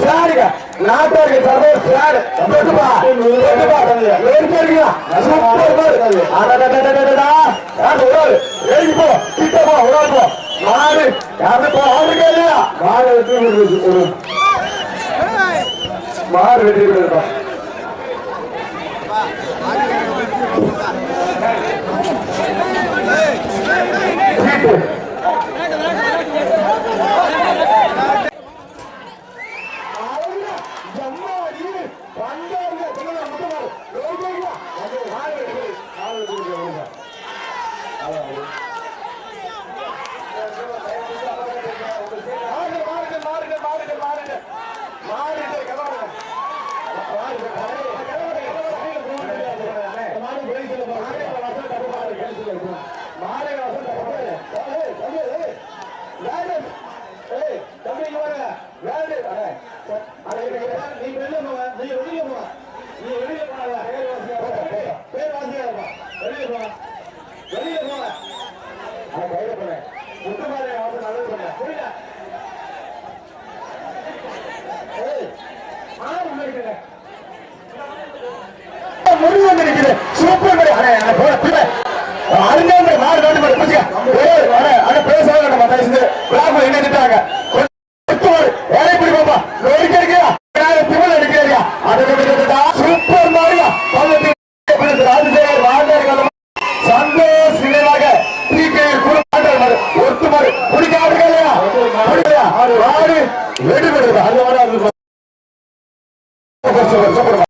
சாரிங்க நாட்டாருக்கு server sir தொட்டுப்பா போ கிட்ட போ உடம்பு மாடு யாரு போ அவருக்கு இல்லையா மாடு மாடு வெற்றி பெற்றிருக்கோம் சூப்பர் அருங்க மாடு இணைஞ்சிட்டாங்க வேலை பிடிப்பா சூப்பர் மாடு சந்தோஷ் நினைவாக ஒத்து மாடு பிடிக்காது வெடி பெறுது